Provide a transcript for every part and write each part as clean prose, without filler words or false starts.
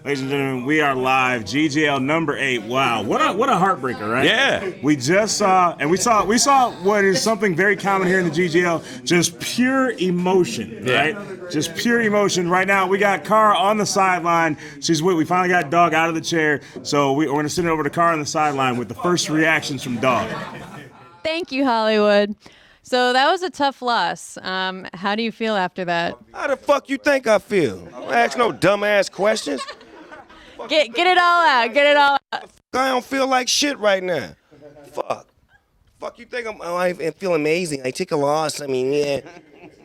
Ladies and gentlemen, we are live. GGL number 8. Wow, what a heartbreaker, right? Yeah. We just saw, and we saw what is something very common here in the GGL, just pure emotion, right? Just pure emotion. Right now, we got Cara on the sideline. We finally got Dog out of the chair, so we're going to send it over to Cara on the sideline with the first reactions from Dog. Thank you, Hollywood. So that was a tough loss. How do you feel after that? How the fuck you think I feel? Don't ask no dumbass questions. Get it all out. Get it all out. I don't feel like shit right now. Fuck you think I feel amazing. I took a loss. I mean, yeah.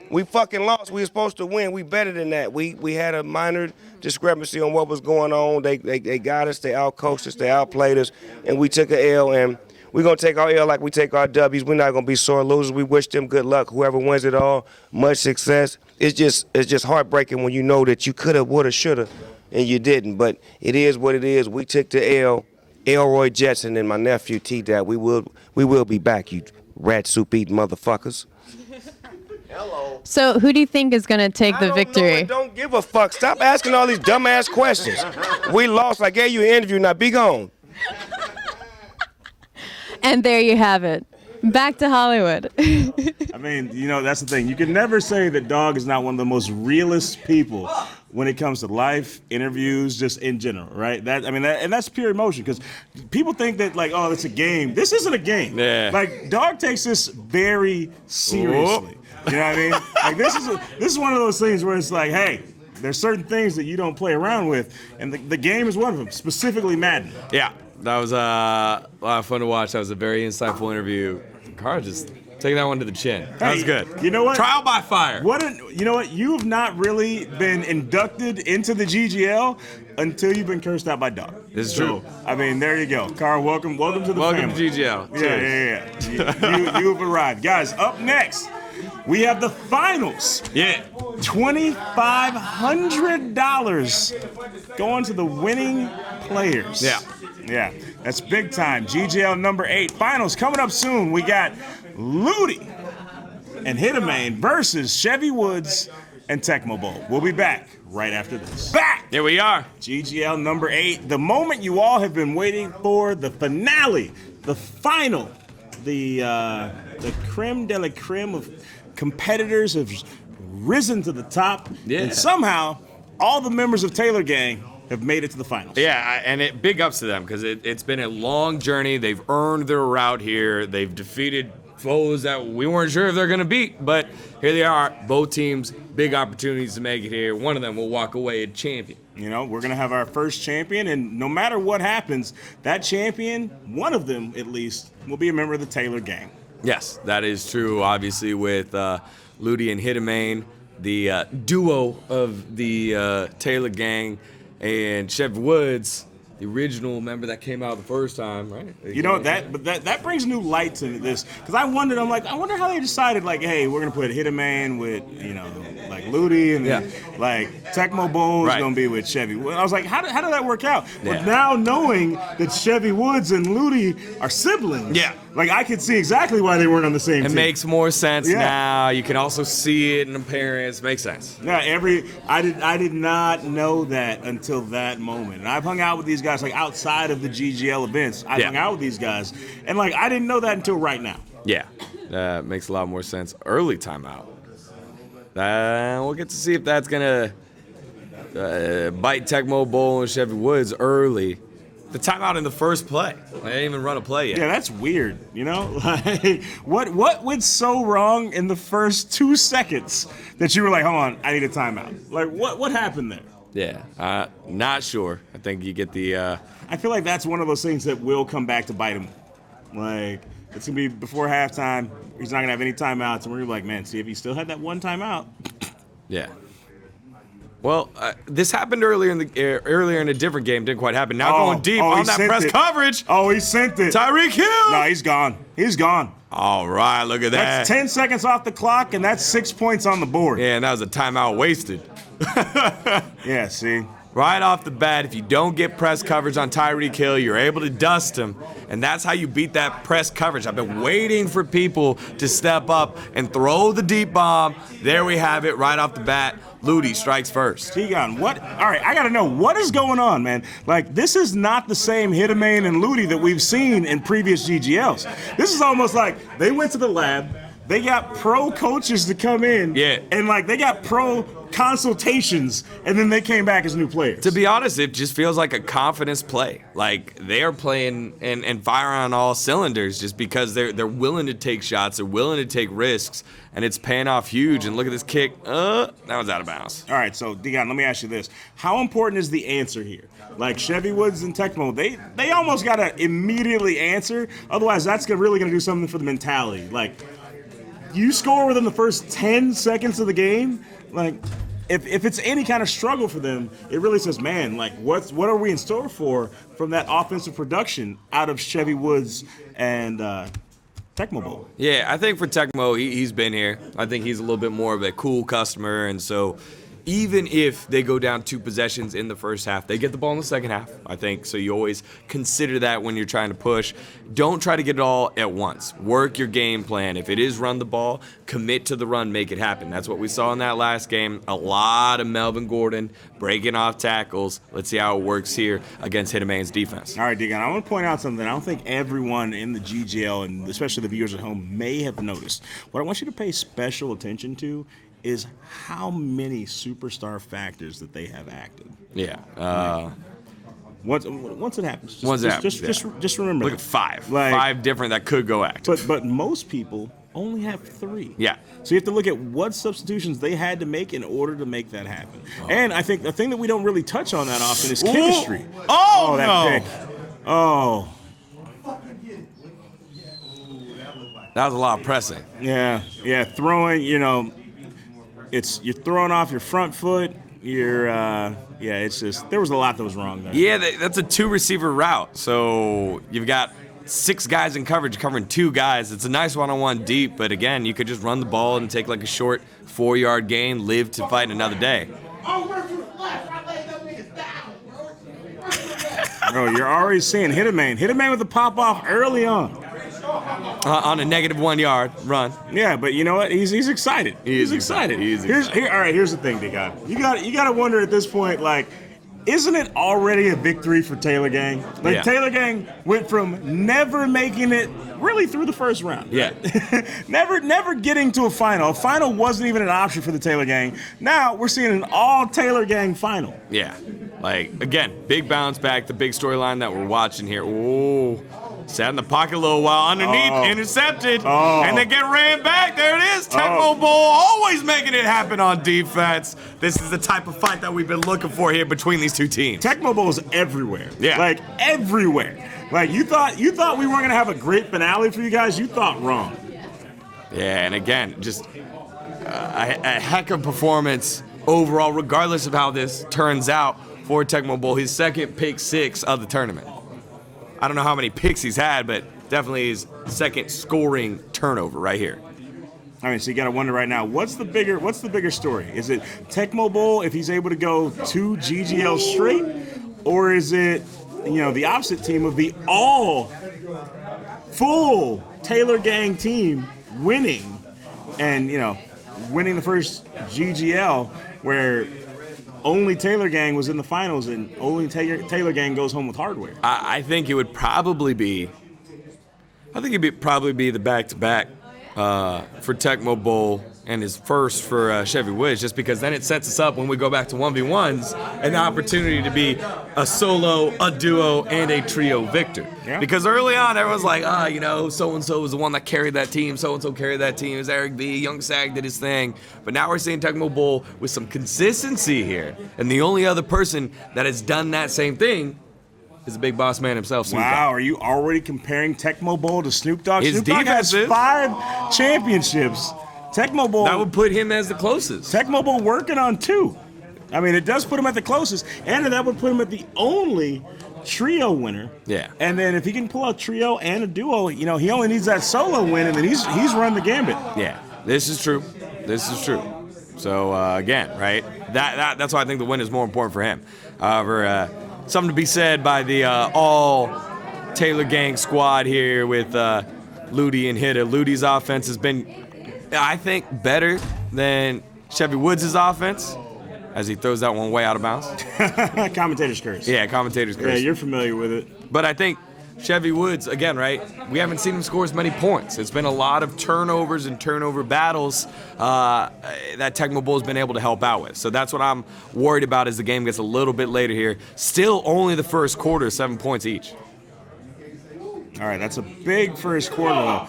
We fucking lost. We were supposed to win. We better than that. We had a minor discrepancy on what was going on. They got us. They outcoached us. They outplayed us. And we took an L, and we're going to take our L like we take our W's. We're not going to be sore losers. We wish them good luck. Whoever wins it all, much success. It's just heartbreaking when you know that you could have, would have, should have, and you didn't. But it is what it is. We took the L. Elroy Jetson and my nephew T-Dad. We will be back, you rat soup eating motherfuckers. Hello. So who do you think is going to take the victory? I don't give a fuck. Stop asking all these dumbass questions. We lost. I gave you an interview. Now be gone. And there you have it. Back to Hollywood. I mean, that's the thing. You can never say that Dog is not one of the most realist people when it comes to life, interviews, just in general, right? And that's pure emotion, because people think that, like, oh, it's a game. This isn't a game. Yeah. Like, Dog takes this very seriously. You know what I mean? Like, this is one of those things where it's like, hey, there's certain things that you don't play around with, and the game is one of them, specifically Madden. Yeah, that was a lot of fun to watch. That was a very insightful interview. Cara just taking that one to the chin. That was good. You know what? Trial by fire. You know what? You have not really been inducted into the GGL until you've been cursed out by Dog. This is true. I mean, there you go. Cara, welcome to the family. Welcome to GGL. Yeah. You have arrived. Guys, up next, we have the finals. Yeah. $2,500 going to the winning players. Yeah, that's big time. GGL number 8. Finals coming up soon. We got Ludi and Hitamane versus Chevy Woods and Tecmo Bowl. We'll be back right after this. Back! Here we are. GGL number 8. The moment you all have been waiting for, the finale, the final, the creme de la creme of competitors have risen to the top. Yeah. And somehow, all the members of Taylor Gang have made it to the finals. Yeah, and big ups to them, because it's been a long journey. They've earned their route here. They've defeated foes that we weren't sure if they're going to beat, but here they are. Both teams, big opportunities to make it here. One of them will walk away a champion. We're going to have our first champion, and no matter what happens, that champion, one of them at least, will be a member of the Taylor Gang. Yes, that is true, obviously, with Ludi and Hitamane, the duo of the Taylor Gang, and Chevy Woods, the original member that came out the first time, right? That brings new light to this, because I wonder how they decided, like, hey, we're gonna put Hitamane with, like Ludi, and then, like, Tecmo Bowl is gonna be with Chevy. I was like, how did that work out? Yeah. But now knowing that Chevy Woods and Ludi are siblings, like, I could see exactly why they weren't on the same team. It makes more sense now. You can also see it in appearance. Makes sense. Yeah, I did not know that until that moment. And I've hung out with these guys, like, outside of the GGL events. I've hung out with these guys, and, like, I didn't know that until right now. Yeah, that makes a lot more sense. Early timeout. We'll get to see if that's gonna bite Tecmo Bowl and Chevy Woods early. The timeout in the first play. They didn't even run a play yet. Yeah, that's weird, Like, what went so wrong in the first 2 seconds that you were like, hold on, I need a timeout? Like, what happened there? Yeah, not sure. I think you get the... I feel like that's one of those things that will come back to bite him. Like, it's going to be before halftime. He's not going to have any timeouts. And we're like, man, see if he still had that one timeout. Yeah. Well, this happened earlier in a different game. Didn't quite happen. Now going deep on that press coverage. Oh, he sent it. Tyreek Hill. No, he's gone. He's gone. All right, look at that. That's 10 seconds off the clock, and that's 6 points on the board. Yeah, and that was a timeout wasted. Yeah, see? Right off the bat, if you don't get press coverage on Tyreek Hill, you're able to dust him, and that's how you beat that press coverage. I've been waiting for people to step up and throw the deep bomb. There we have it, right off the bat. Ludi strikes first. Tegon, what? All right, I gotta know what is going on, man. Like, this is not the same Hitamane and Ludi that we've seen in previous GGLs. This is almost like they went to the lab, they got pro coaches to come in, and like they got pro consultations, and then they came back as new players. To be honest, it just feels like a confidence play. Like they are playing and firing on all cylinders just because they're willing to take shots, they're willing to take risks, and it's paying off huge. And look at this kick. That was out of bounds. All right, so Deon, let me ask you this: how important is the answer here? Like Chevy Woods and Tecmo, they almost gotta immediately answer. Otherwise, that's really gonna do something for the mentality. Like, you score within the first 10 seconds of the game, like, if it's any kind of struggle for them, it really says, man, like, what are we in store for from that offensive production out of Chevy Woods and Tecmo Bowl? Yeah, I think for Tecmo, he's been here. I think he's a little bit more of a cool customer, and so even if they go down 2 possessions in the first half, they get the ball in the second half, I think. So you always consider that when you're trying to push. Don't try to get it all at once. Work your game plan. If it is run the ball, commit to the run, make it happen. That's what we saw in that last game. A lot of Melvin Gordon breaking off tackles. Let's see how it works here against Hitamane's defense. All right, Degon, I want to point out something I don't think everyone in the GGL, and especially the viewers at home, may have noticed. What I want you to pay special attention to is how many superstar factors that they have active. Yeah. Once it happens, just remember. Look at 5. Like, 5 different that could go active. But most people only have 3. Yeah. So you have to look at what substitutions they had to make in order to make that happen. And I think the thing that we don't really touch on that often is chemistry. That pick. Oh. That was a lot of pressing. Yeah. Throwing, you're throwing off your front foot. It's just, there was a lot that was wrong there. Yeah, that's a 2-receiver route. So you've got 6 guys in coverage covering 2 guys. It's a nice one-on-one deep, but again, you could just run the ball and take like a short 4-yard gain, live to fight another day. Bro, you're already seeing Hitamane with the pop-off early on. On a negative 1-yard run. Yeah, but you know what? He's excited. He's excited. Here's the thing, D-God. You got to wonder at this point, like, isn't it already a victory for Taylor Gang? Like, Taylor Gang went from never making it really through the first round. Yeah. never getting to a final. A final wasn't even an option for the Taylor Gang. Now we're seeing an all Taylor Gang final. Yeah. Like, again, big bounce back, the big storyline that we're watching here. Ooh. Sat in the pocket a little while, underneath, intercepted, and they get ran back. There it is. Tecmo Bowl always making it happen on defense. This is the type of fight that we've been looking for here between these 2 teams. Tecmo Bowl is everywhere. Yeah. Like, everywhere. Like, you thought we weren't going to have a great finale for you guys? You thought wrong. Yeah, and again, just a heck of performance overall, regardless of how this turns out for Tecmo Bowl. His second pick 6 of the tournament. I don't know how many picks he's had, but definitely his second scoring turnover right here. I mean, so you got to wonder right now, what's the bigger story? Is it Tecmo Bowl if he's able to go 2 GGL straight, or is it, the opposite team of the all full Taylor Gang team winning and, winning the first GGL where only Taylor Gang was in the finals and only Taylor Gang goes home with hardware? I think it would probably be the back-to-back for Tecmo Bowl and his first for Chevy Woods, just because then it sets us up when we go back to 1v1s and the opportunity to be a solo, a duo, and a trio victor. Yeah. Because early on, everyone's like, so-and-so was the one that carried that team, so-and-so carried that team, it was Eric B., Young Sag did his thing. But now we're seeing Tecmo Bowl with some consistency here. And the only other person that has done that same thing is the big boss man himself, Snoop Dogg. Wow, are you already comparing Tecmo Bowl to Snoop Dogg? His Snoop Dogg has 5 championships. Tecmo Bowl. That would put him as the closest. Tecmo Bowl working on 2. I mean, it does put him at the closest, and that would put him at the only trio winner. Yeah. And then if he can pull out trio and a duo, he only needs that solo win, and then he's run the gambit. Yeah, this is true. So again, right? That's why I think the win is more important for him. However, something to be said by the all Taylor Gang squad here with Ludi and Hitta. Ludi's offense has been, I think, better than Chevy Woods' offense. as he throws that one way out of bounds. Commentator's curse. Yeah, commentator's curse. Yeah, you're familiar with it. But I think Chevy Woods, again, right, we haven't seen him score as many points. It's been a lot of turnovers and turnover battles that Tecmo Bowl has been able to help out with. So that's what I'm worried about as the game gets a little bit later here. Still only the first quarter, 7 points each. All right, that's a big first quarter, though.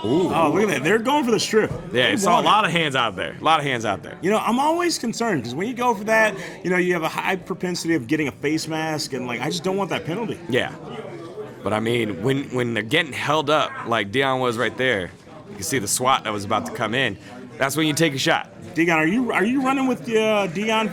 Ooh. Oh, look at that. They're going for the strip. Yeah, I saw a lot of hands out there. A lot of hands out there. You know, I'm always concerned because when you go for that, you know, you have a high propensity of getting a face mask, and, like, I just don't want that penalty. Yeah. But, I mean, when they're getting held up like Dion was right there, you can see the SWAT that was about to come in. That's when you take a shot. Dion, are you running with Dion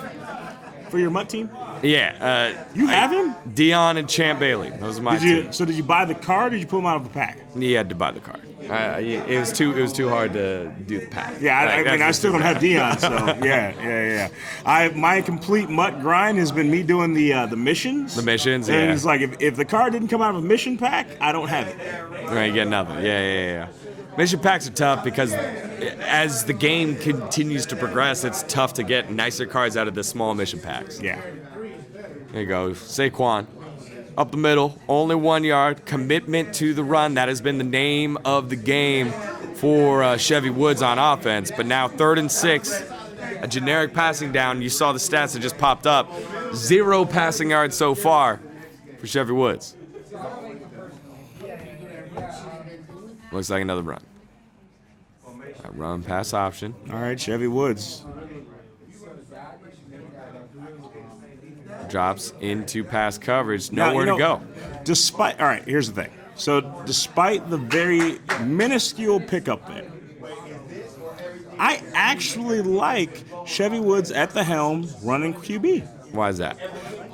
for your MUT team? Yeah. You have him? Dion and Champ Bailey. Those are my two. So did you buy the card or did you pull him out of the pack? He had to buy the card. It was too hard to do the pack. Yeah, I still don't have Dion, so yeah. My complete MUT grind has been me doing the missions. The missions, and yeah. it's like if the card didn't come out of a mission pack, I don't have it. Right, you get nothing. Yeah. Mission packs are tough because as the game continues to progress, it's tough to get nicer cards out of the small mission packs. Yeah. There you go. Saquon. Up the middle, only 1 yard, commitment to the run. That has been the name of the game for Chevy Woods on offense. But now 3rd and 6, a generic passing down. You saw the stats that just popped up. 0 passing yards so far for Chevy Woods. Looks like another run. A run pass option. All right, Chevy Woods. Drops into pass coverage. Nowhere to go. All right, here's the thing. So despite the very minuscule pickup there, I actually like Chevy Woods at the helm running QB. Why is that?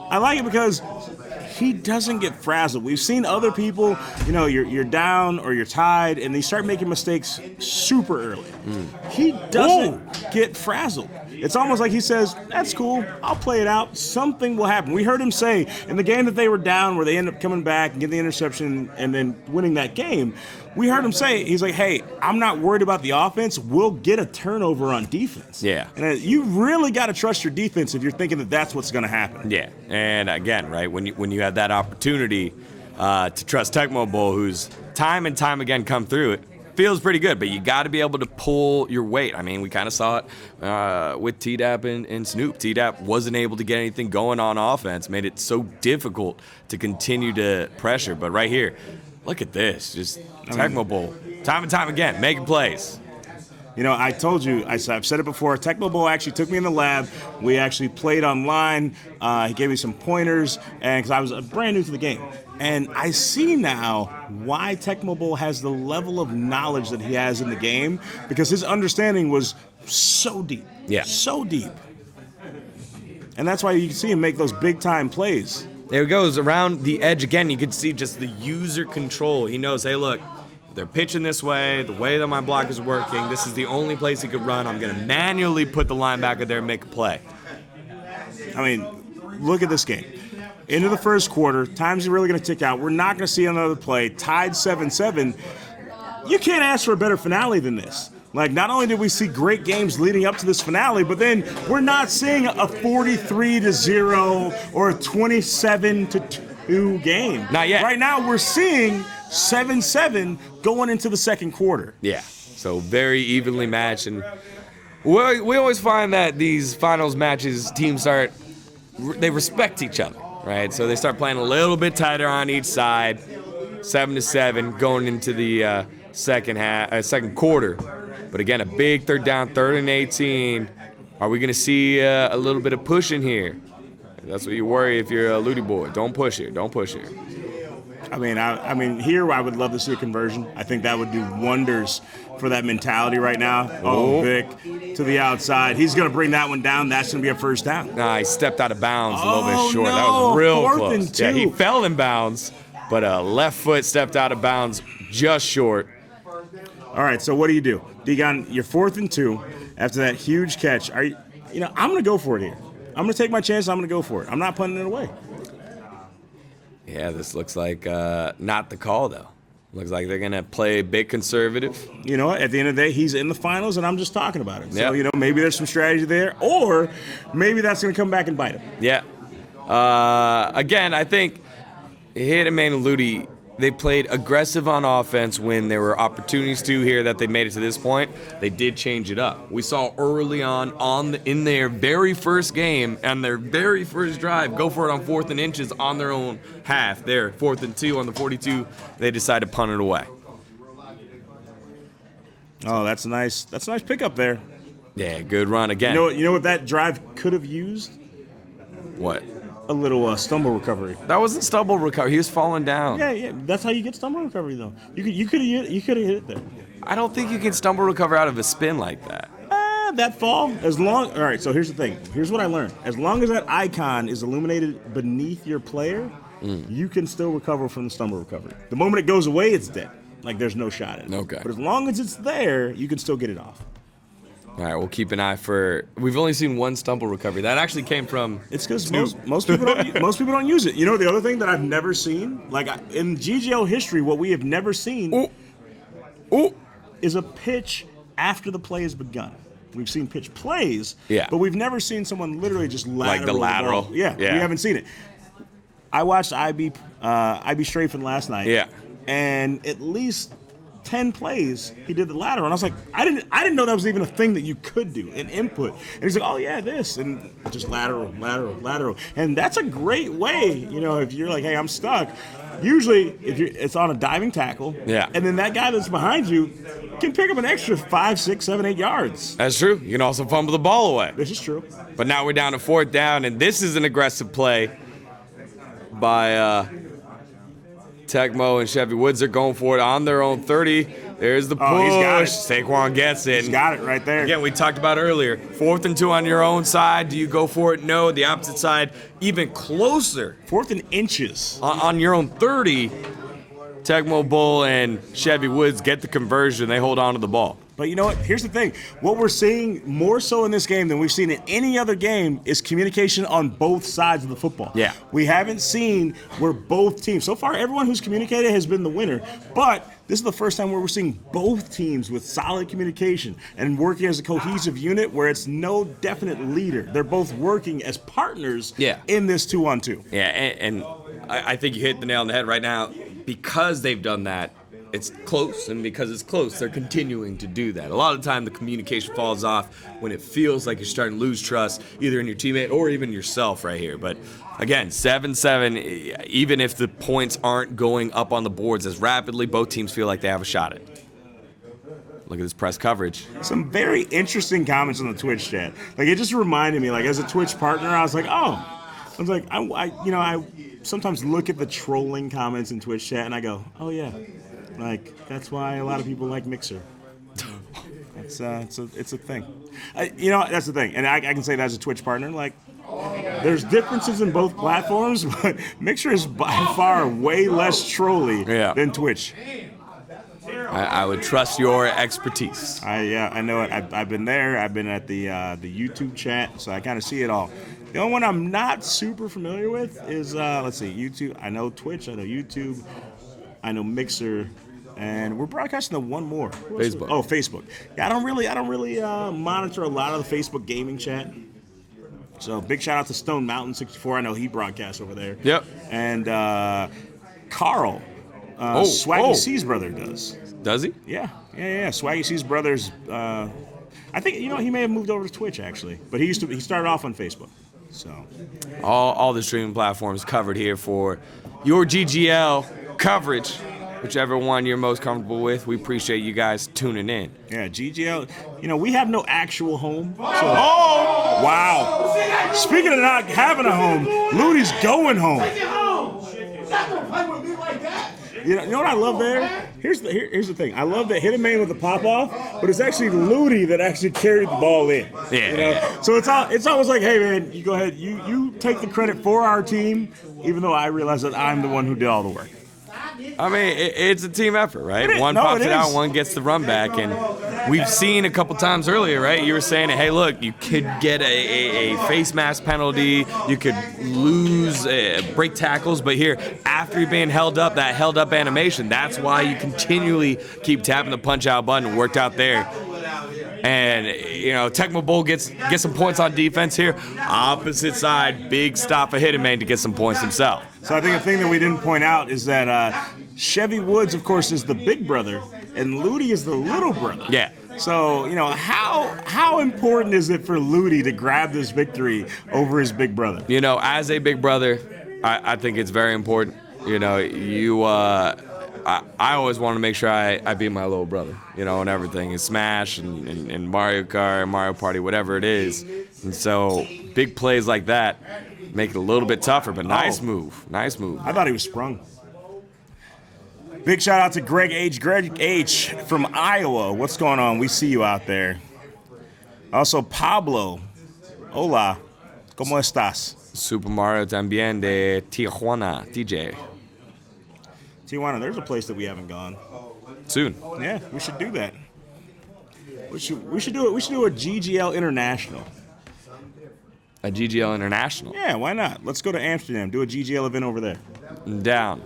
I like it because he doesn't get frazzled. We've seen other people, you know, you're down or you're tied, and they start making mistakes super early. He doesn't get frazzled. It's almost like he says, that's cool, I'll play it out. Something will happen. We heard him say in the game that they were down where they ended up coming back and getting the interception and then winning that game, we heard him say, he's like, hey, I'm not worried about the offense. We'll get a turnover on defense. Yeah. And you really got to trust your defense if you're thinking that that's what's going to happen. Yeah. And again, right, when you have that opportunity to trust Tecmo Bowl, who's time and time again come through it, feels pretty good, but you got to be able to pull your weight. I mean, we kind of saw it with T-Dap and Snoop. T-Dap wasn't able to get anything going on offense, made it so difficult to continue to pressure. But right here, look at this. Just Tecmo Bowl, time and time again, making plays. You know, I told you, I've said it before, Tecmo Bowl actually took me in the lab. We actually played online. He gave me some pointers, and because I was brand new to the game. And I see now why Tecmo Bowl has the level of knowledge that he has in the game, because his understanding was so deep. Yeah. So deep. And that's why you can see him make those big-time plays. There he goes around the edge again. You can see just the user control. He knows, hey, look, they're pitching this way, the way that my block is working, this is the only place he could run. I'm going to manually put the linebacker there and make a play. I mean, look at this game. Into the first quarter, time's really going to tick out. We're not going to see another play. Tied 7-7. You can't ask for a better finale than this. Like, not only did we see great games leading up to this finale, but then we're not seeing a 43-0 or a 27-2 game. Not yet. Right now, we're seeing 7-7 going into the second quarter. Yeah, so very evenly matched. And we always find that these finals matches, teams they respect each other, right? So they start playing a little bit tighter on each side, 7-7 going into the second quarter. But again, a big third down, 3rd and 18. Are we going to see a little bit of push in here? That's what you worry if you're a Ludi boy. Don't push here. Don't push here. I mean, here I would love to see a conversion. I think that would do wonders for that mentality right now. Oh, Vic to the outside. He's going to bring that one down. That's going to be a first down. Nah, he stepped out of bounds a little bit short. No. That was real 4th close. and 2. Yeah, he fell in bounds, but left foot stepped out of bounds just short. All right, so what do? Degon, you're 4th and 2 after that huge catch. I'm going to go for it here. I'm going to take my chance. I'm going to go for it. I'm not punting it away. Yeah, this looks like not the call, though. Looks like they're going to play a bit conservative. You know, at the end of the day, he's in the finals, and I'm just talking about it. So, Yep. you know, maybe there's some strategy there, or maybe that's going to come back and bite him. Yeah. Again, I think Hitman and Ludi, they played aggressive on offense when there were opportunities to here that they made it to this point. They did change it up. We saw early in their very first game and their very first drive, go for it on 4th and inches on their own half. There, 4th and 2 on the 42. They decided to punt it away. Oh, that's a nice pickup there. Yeah, good run again. You know what that drive could have used? What? A little stumble recovery. That wasn't stumble recovery. He was falling down. Yeah. That's how you get stumble recovery, though. You could have hit it there. I don't think you can stumble recover out of a spin like that. That fall, all right, so here's the thing. Here's what I learned. As long as that icon is illuminated beneath your player, you can still recover from the stumble recovery. The moment it goes away, it's dead. Like, there's no shot at it. Okay. But as long as it's there, you can still get it off. All right, we'll keep an eye for. We've only seen one stumble recovery. That actually came from. It's because most people don't use it. You know, the other thing that I've never seen, like in GGL history, what we have never seen is a pitch after the play has begun. We've seen pitch plays, but we've never seen someone literally just lateral. Like the lateral. The ball. Yeah, we haven't seen it. I watched IB Strafen last night. And at least 10 plays he did the lateral, and I was like, I didn't know that was even a thing that you could do, an input. And he's like, oh yeah, this, and just lateral, and that's a great way. You know, if you're like, hey, I'm stuck. Usually, it's on a diving tackle, and then that guy that's behind you can pick up an extra 5, 6, 7, 8 yards. That's true. You can also fumble the ball away. This is true. But now we're down to 4th down, and this is an aggressive play by Tecmo and Chevy Woods are going for it on their own 30. There's the push. Oh, he's got it. Saquon gets it. He's got it right there. Again, we talked about earlier. 4th and 2 on your own side. Do you go for it? No. The opposite side, even closer. 4th and inches. On your own 30, Tecmo Bull and Chevy Woods get the conversion. They hold on to the ball. But you know what? Here's the thing. What we're seeing more so in this game than we've seen in any other game is communication on both sides of the football. Yeah. We haven't seen where both teams, so far everyone who's communicated has been the winner, but this is the first time where we're seeing both teams with solid communication and working as a cohesive unit where it's no definite leader. They're both working as partners in this 2-on-2. Yeah, and I think you hit the nail on the head right now. Because they've done that, it's close, and because it's close, they're continuing to do that. A lot of the time, the communication falls off when it feels like you're starting to lose trust, either in your teammate or even yourself right here. But again, 7-7, even if the points aren't going up on the boards as rapidly, both teams feel like they have a shot at it. Look at this press coverage. Some very interesting comments on the Twitch chat. Like, it just reminded me, like, as a Twitch partner, I was like, I sometimes look at the trolling comments in Twitch chat and I go, oh yeah, like that's why a lot of people like Mixer. It's a thing. That's the thing, and I can say that as a Twitch partner, like there's differences in both platforms, but Mixer is by far way less trolly than Twitch. I would trust your expertise. I know it. I've been there. I've been at the YouTube chat, so I kind of see it all. The only one I'm not super familiar with is, YouTube. I know Twitch. I know YouTube. I know Mixer. And we're broadcasting to one more. Facebook. Oh, Facebook. Yeah, I don't really monitor a lot of the Facebook gaming chat. So big shout out to Stone Mountain 64. I know he broadcasts over there. Yep. And Carl, Swaggy C's brother does. Does he? Yeah. Swaggy C's brother's. I think he may have moved over to Twitch actually, but he started off on Facebook. So all the streaming platforms covered here for your GGL coverage, whichever one you're most comfortable with. We appreciate you guys tuning in. Yeah, GGL. We have no actual home. So, wow. Speaking of not having a home, Ludi's going home. Not gonna play with me like that. You know what I love there? Here's the thing. I love that hit a man with the pop off, but it's actually Ludi that actually carried the ball in. Yeah. So it's almost like, hey man, you go ahead, you take the credit for our team, even though I realize that I'm the one who did all the work. I mean, it's a team effort, right? One pops it out, one gets the run back, and we've seen a couple times earlier, right? You were saying, hey, look, you could get a face mask penalty, you could lose, break tackles, but here, after you're being held up, that held up animation, that's why you continually keep tapping the punch out button. Worked out there. And, Tecmo Bowl gets some points on defense here. Opposite side, big stop for Hitman to get some points himself. So I think the thing that we didn't point out is that Chevy Woods, of course, is the big brother, and Ludi is the little brother. Yeah. So, how important is it for Ludi to grab this victory over his big brother? As a big brother, I think it's very important. I always want to make sure I beat my little brother, and everything. In Smash and Mario Kart, Mario Party, whatever it is. And so big plays like that make it a little bit tougher, but nice move. Nice move. I thought he was sprung. Big shout out to Greg H. Greg H. from Iowa. What's going on? We see you out there. Also, Pablo. Hola. ¿Cómo estás? Super Mario también de Tijuana, TJ. Tijuana, there's a place that we haven't gone. Soon. Yeah, we should do that. We should do it. We should do a GGL International. A GGL International? Yeah, why not? Let's go to Amsterdam. Do a GGL event over there. Down.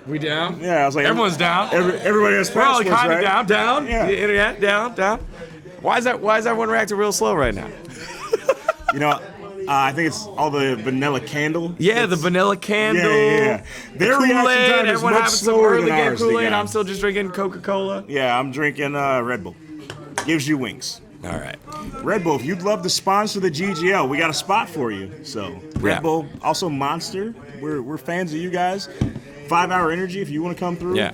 We down? Yeah, I was like, everyone's down. Everybody has passports, kind of right? down. Yeah. The internet, down. Why is everyone reacting real slow right now? I think it's all the vanilla candle. Yeah, the vanilla candle. Yeah. Their reaction time is everyone much having some slower early than game ours. Kool-Aid. I'm still just drinking Coca-Cola. Yeah, I'm drinking Red Bull. Gives you wings. All right. Red Bull, if you'd love to sponsor the GGL, we got a spot for you. So Red Bull, also Monster. We're fans of you guys. 5 Hour Energy, if you want to come through. Yeah.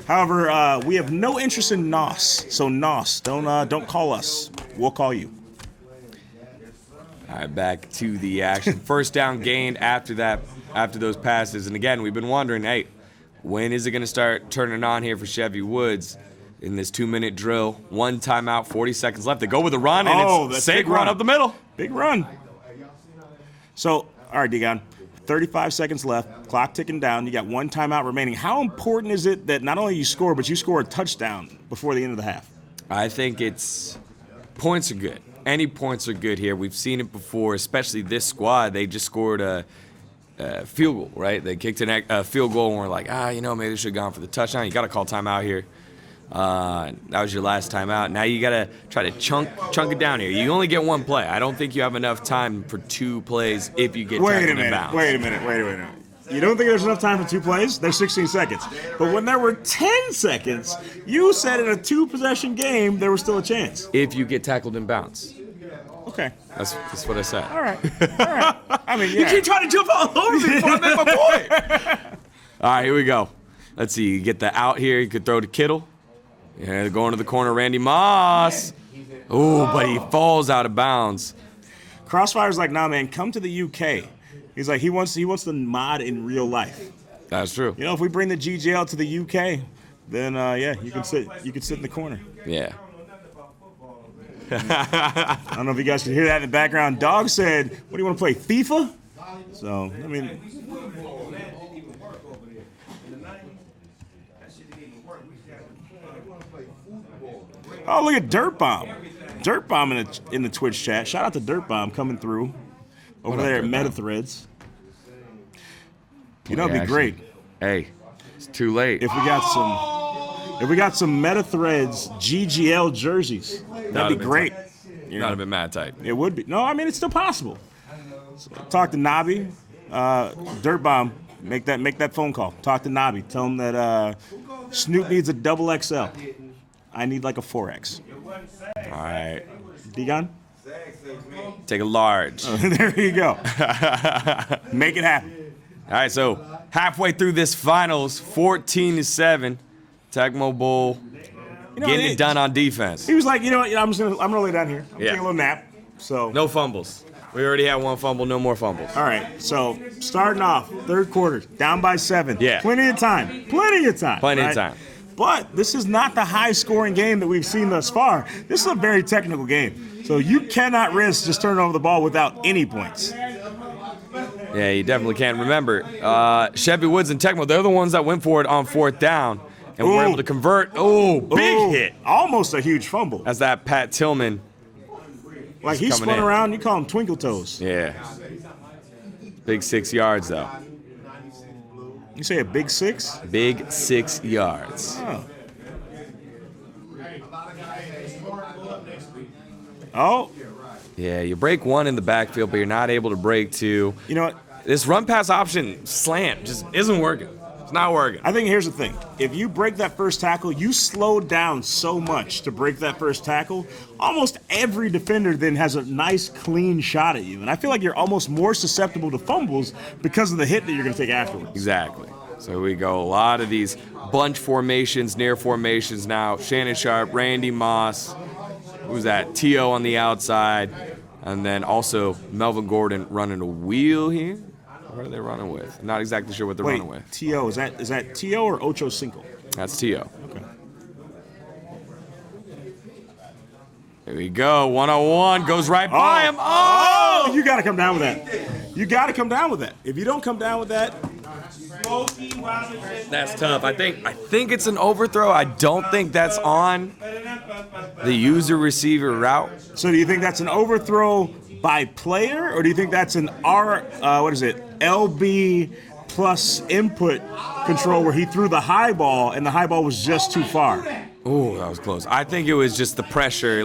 However, we have no interest in NOS. So NOS, don't call us. We'll call you. All right, back to the action. First down gained after those passes. And again, we've been wondering, hey, when is it going to start turning on here for Chevy Woods in this 2-minute drill? 1 timeout, 40 seconds left. They go with a run, and it's a sick run up the middle. Big run. So, all right, Degon, 35 seconds left, clock ticking down. You got 1 timeout remaining. How important is it that not only you score, but you score a touchdown before the end of the half? I think points are good. Any points are good here. We've seen it before, especially this squad. They just scored a field goal, right? They kicked a field goal, and we're like, maybe they should have gone for the touchdown. You got to call timeout here. That was your last timeout. Now you got to try to chunk it down here. You only get 1 play. I don't think you have enough time for 2 plays if you get tackled in bounds. Wait a minute. You don't think there's enough time for 2 plays? There's 16 seconds. But when there were 10 seconds, you said in a 2-possession game there was still a chance. If you get tackled in bounds. Okay. That's what I said. All right. I mean, yeah. You keep trying to jump all over me before I make my point. All right, here we go. Let's see. You get the out here. You could throw to Kittle. Yeah, they're going to the corner. Randy Moss. Ooh, but he falls out of bounds. Crossfire's like, nah, man, come to the UK. He's like, he wants the mod in real life. That's true. If we bring the GGL to the UK, then you can sit in the corner. Yeah. I don't know if you guys can hear that in the background. Dog said, what do you want to play, FIFA? So, I mean. Oh, look at Dirt Bomb. Dirt Bomb in the Twitch chat. Shout out to Dirt Bomb coming through over there at MetaThreads. It'd be great. Hey, it's too late. If we got some MetaThreads GGL jerseys, that'd be great. That'd have been mad tight. It would be. No, I mean it's still possible. So, talk to Nabi, Dirt Bomb. Make that phone call. Talk to Nabi. Tell him that Snoop needs a XXL. I need like a 4X. All right. Degon? Take a large. There you go. Make it happen. All right, so halfway through this finals, 14-7, Tecmo Bowl getting it done on defense. He was like, I'm gonna lay down here. I'm taking a little nap. So no fumbles. We already had 1 fumble, no more fumbles. All right, so starting off, 3rd quarter, down by 7. Yeah. Plenty of time. Plenty of time. But this is not the high-scoring game that we've seen thus far. This is a very technical game. So you cannot risk just turning over the ball without any points. Yeah, you definitely can't. Remember, Chevy Woods and Tecmo, they're the ones that went for it on 4th down. and we're able to convert. Oh, big hit. Almost a huge fumble. That's that Pat Tillman. Like he coming spun in. around, you call him Twinkle Toes. Yeah. Big 6 yards, though. You say a big 6? Big 6 yards. Oh. Oh. Yeah, you break one in the backfield, but you're not able to break two. You know what? This run pass option slant just isn't working. It's not working. I think here's the thing. If you break that first tackle, you slow down so much to break that first tackle, almost every defender then has a nice, clean shot at you. And I feel like you're almost more susceptible to fumbles because of the hit that you're going to take afterwards. Exactly. So here we go. A lot of these bunch formations, near formations now. Shannon Sharp, Randy Moss. Who's that? T.O. on the outside. And then also Melvin Gordon running a wheel here. What are they running with? I'm not exactly sure what they're running with. T.O., is that T.O. or Ocho Cinco? That's T.O. Okay. Here we go. 101 goes right by him. Oh! You got to come down with that. You got to come down with that. If you don't come down with that, That's tough. I think it's an overthrow. I don't think that's on the user receiver route. so do you think that's an overthrow by player, or do you think that's an LB plus input control where he threw the high ball and the high ball was just too far? Oh, that was close. I think it was just the pressure,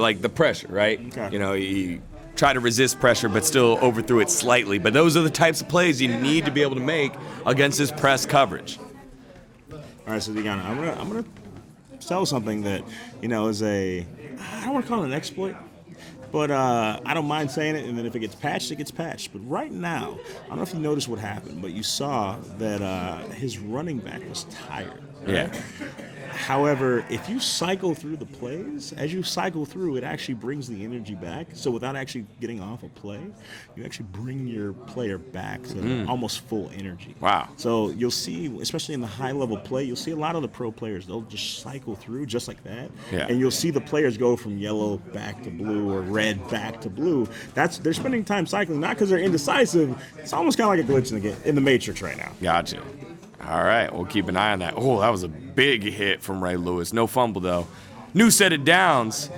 right? Okay. You know, he tried to resist pressure but still overthrew it slightly. But those are the types of plays you need to be able to make against this press coverage. All right, so Deanna, I'm gonna tell something that is I don't want to call it an exploit, but I don't mind saying it. And then if it gets patched, it gets patched. But right now, I don't know if you noticed what happened, but you saw that his running back was tired. Right? Yeah. However, if you cycle through the plays, as you cycle through, it actually brings the energy back. So without actually getting off a play, you actually bring your player back to almost full energy. Wow. So you'll see, especially in the high-level play, you'll see a lot of the pro players, they'll just cycle through just like that. Yeah. And you'll see the players go from yellow back to blue or red back to blue. They're spending time cycling, not because they're indecisive. It's almost kind of like a glitch in the matrix right now. Gotcha. All right, we'll keep an eye on that. Oh, that was a big hit from Ray Lewis. No fumble, though. New set of downs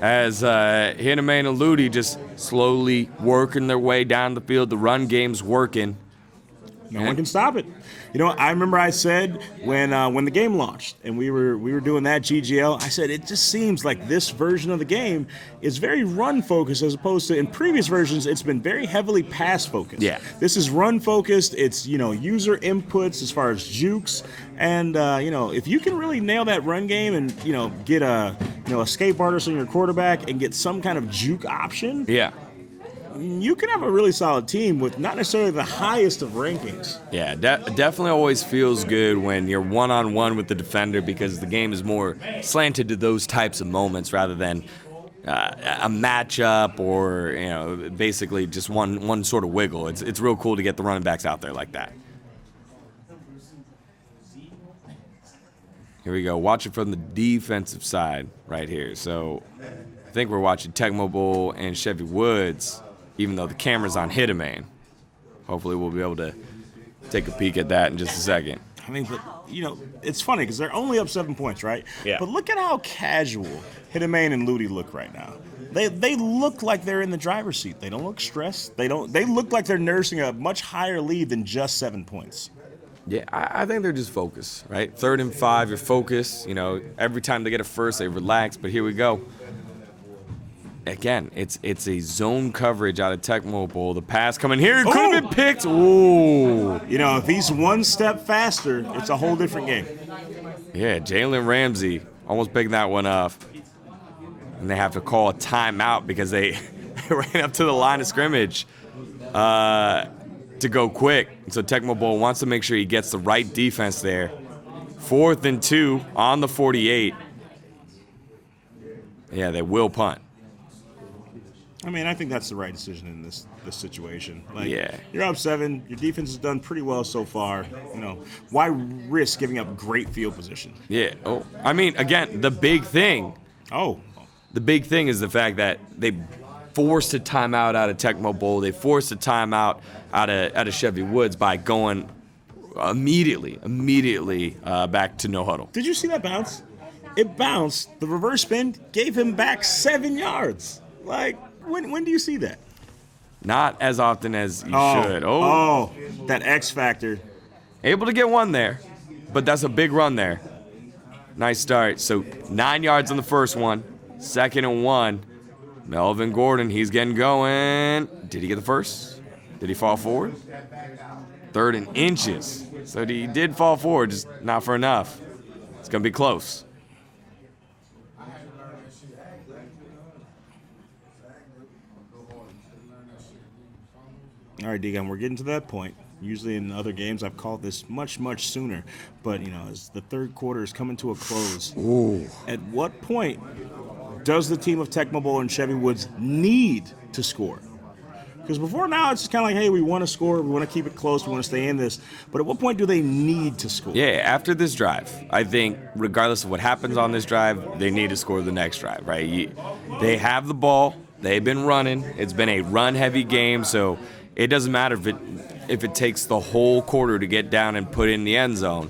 as Hinneman and Ludi just slowly working their way down the field. The run game's working. No one can stop it. I remember I said when the game launched and we were doing that GGL, I said it just seems like this version of the game is very run focused as opposed to in previous versions it's been very heavily pass focused. Yeah. This is run focused. It's user inputs as far as jukes, and if you can really nail that run game and get a escape artist on your quarterback and get some kind of juke option. Yeah. You can have a really solid team with not necessarily the highest of rankings. Yeah, definitely always feels good when you're one-on-one with the defender because the game is more slanted to those types of moments rather than a matchup or basically just one sort of wiggle. It's real cool to get the running backs out there like that. Here we go. Watch it from the defensive side right here. So I think we're watching Tecmo Bowl and Chevy Woods, even though the camera's on Hitterman. Hopefully we'll be able to take a peek at that in just a second. I mean, but, it's funny because they're only up 7 points, right? Yeah. But look at how casual Hitterman and Ludi look right now. They look like they're in the driver's seat. They don't look stressed. They look like they're nursing a much higher lead than just 7 points. Yeah, I think they're just focused, right? 3rd and 5, you're focused. Every time they get a first, they relax. But here we go. Again, it's a zone coverage out of Tecmo Bowl. The pass coming here could have been picked. Ooh. If he's one step faster, it's a whole different game. Yeah, Jalen Ramsey almost picked that one up. And they have to call a timeout because they ran up to the line of scrimmage to go quick. And so Tecmo Bowl wants to make sure he gets the right defense there. 4th and 2 on the 48. Yeah, they will punt. I mean, I think that's the right decision in this situation. Yeah. You're up 7. Your defense has done pretty well so far. Why risk giving up great field position? Yeah. Oh, I mean, again, the big thing is the fact that they forced a timeout out of Tecmo Bowl. They forced a timeout out of Chevy Woods by going immediately back to no huddle. Did you see that bounce? It bounced. The reverse spin gave him back 7 yards. Like, when do you see that? Not as often as you should. Oh, that X factor. Able to get one there, but that's a big run there. Nice start. So 9 yards on the first one. 2nd and 1. Melvin Gordon, he's getting going. Did he get the first? Did he fall forward? 3rd and inches. So he did fall forward, just not for enough. It's going to be close. All right, Deacon, we're getting to that point. Usually in other games, I've called this much, much sooner. But, as the third quarter is coming to a close, at what point does the team of Tecmo Bowl and Chevy Woods need to score? Because before now, it's just kind of like, hey, we want to score, we want to keep it close, we want to stay in this. But at what point do they need to score? Yeah, after this drive, I think regardless of what happens on this drive, they need to score the next drive, right? They have the ball. They've been running. It's been a run-heavy game, so it doesn't matter if it takes the whole quarter to get down and put in the end zone,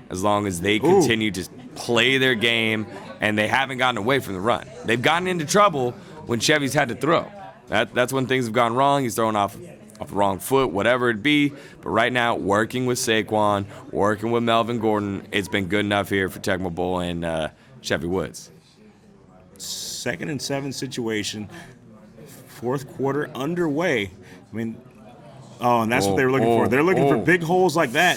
as long as they continue to play their game and they haven't gotten away from the run. They've gotten into trouble when Chevy's had to throw. That's when things have gone wrong. He's throwing off the wrong foot, whatever it be. But right now, working with Saquon, working with Melvin Gordon, it's been good enough here for Tecmo Bowl and Chevy Woods. 2nd and 7 situation, 4th quarter underway. I mean, and that's what they were looking for. They're looking for big holes like that.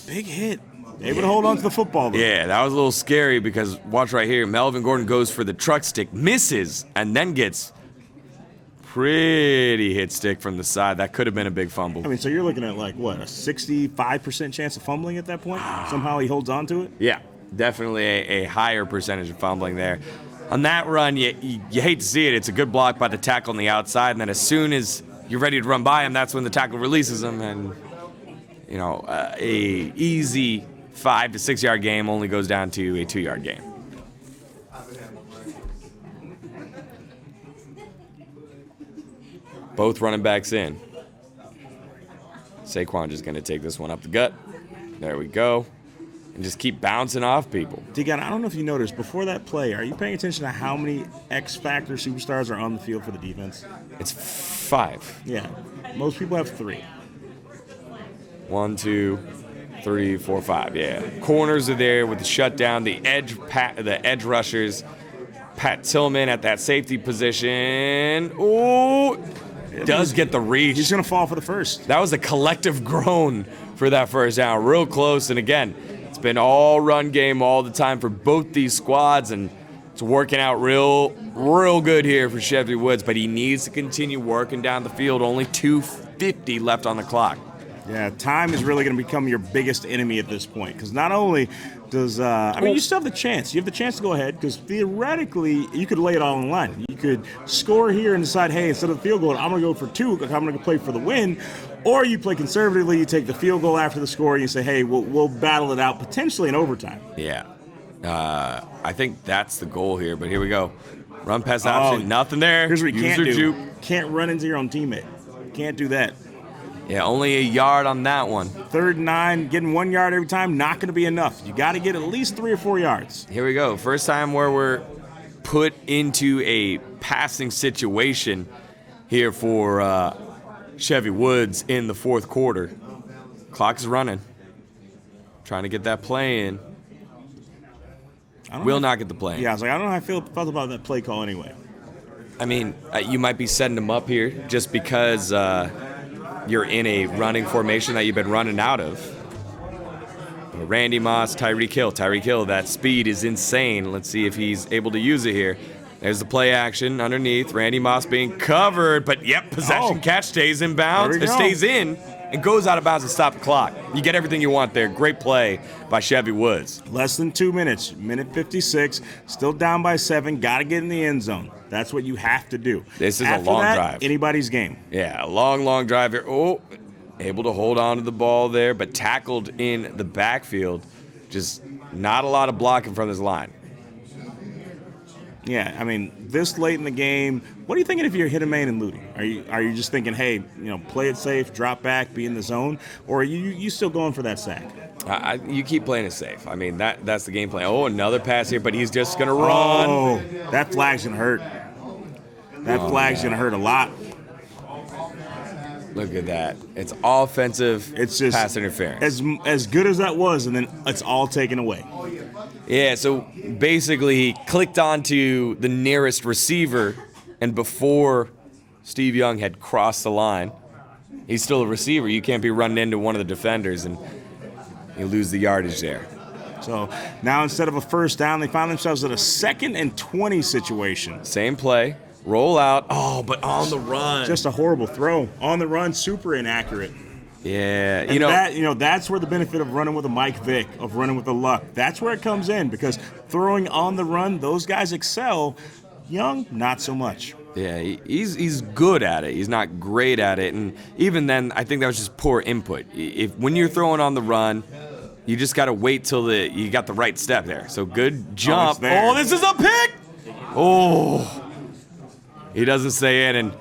Big hit. Able to hold on to the football, though. Yeah, that was a little scary because watch right here. Melvin Gordon goes for the truck stick, misses, and then gets pretty hit stick from the side. That could have been a big fumble. I mean, so you're looking at a 65% chance of fumbling at that point? Somehow he holds on to it? Yeah, definitely a higher percentage of fumbling there. On that run, you hate to see it. It's a good block by the tackle on the outside, and then as soon as you're ready to run by him, that's when the tackle releases him, and a easy 5 to 6 yard game only goes down to a 2-yard game. Both running backs in. Saquon just going to take this one up the gut. There we go. And just keep bouncing off people. Deacon, I don't know if you noticed, before that play, are you paying attention to how many X-Factor superstars are on the field for the defense? It's 5. Yeah. Most people have 3. 1, 2, 3, 4, 5. Yeah. Corners are there with the shutdown, the edge rushers. Pat Tillman at that safety position. Ooh, does get the reach. He's going to fall for the first. That was a collective groan for that first down. Real close. And again, it's been all run game all the time for both these squads, and it's working out real good here for Chevy Woods, but he needs to continue working down the field. Only 2:50 left on the clock. Yeah, time is really going to become your biggest enemy at this point, because not only does you still have the chance. You have the chance to go ahead, because theoretically you could lay it all on the line. You could score here and decide, hey, instead of the field goal, I'm going to go for 2 because I'm going to play for the win. Or you play conservatively, you take the field goal after the score, and you say, hey, we'll battle it out potentially in overtime. Yeah. I think that's the goal here, but here we go. Run pass option, nothing there. Here's what you can't User do. juke. Can't run into your own teammate. Can't do that. Yeah, only a yard on that one. 3rd and 9, getting 1 yard every time, not going to be enough. You got to get at least 3 or 4 yards. Here we go. First time where we're put into a passing situation here for Chevy Woods in the 4th quarter. Clock is running. Trying to get that play in. Will not get the play in. Yeah, I was like, I don't know how I felt about that play call anyway. I mean, you might be setting him up here just because you're in a running formation that you've been running out of. Randy Moss, Tyreek Hill. Tyreek Hill, that speed is insane. Let's see if he's able to use it here. There's the play action underneath. Randy Moss being covered, but possession catch stays in bounds. It stays in and goes out of bounds to stop the clock. You get everything you want there. Great play by Chevy Woods. Less than 2 minutes. Minute 56. Still down by 7. Got to get in the end zone. That's what you have to do. This is After a long that, drive. Anybody's game. Yeah, a long drive here. Oh, able to hold on to the ball there, but tackled in the backfield. Just not a lot of blocking from this line. Yeah, I mean, this late in the game, what are you thinking if you're Hittermain and Ludi? Are you just thinking, hey, play it safe, drop back, be in the zone, or are you still going for that sack? You keep playing it safe. I mean, that's the game plan. Oh, another pass here, but he's just going to run. Oh, that flag's going to hurt. That flag's going to hurt a lot. Look at that. It's offensive It's just pass interference. As good as that was, and then it's all taken away. Yeah, so basically he clicked onto the nearest receiver, and before Steve Young had crossed the line, he's still a receiver. You can't be running into one of the defenders, and you lose the yardage there. So now instead of a first down, they find themselves at a 2nd and 20 situation. Same play, roll out. Oh, but on the run. Just a horrible throw. On the run, super inaccurate. Yeah, that's where the benefit of running with a Mike Vick, of running with a Luck, that's where it comes in, because throwing on the run, those guys excel. Young, not so much. Yeah, he's good at it. He's not great at it, and even then, I think that was just poor input. When you're throwing on the run, you just got to wait till you got the right step there. So good jump. Oh, this is a pick. Oh, he doesn't stay in, and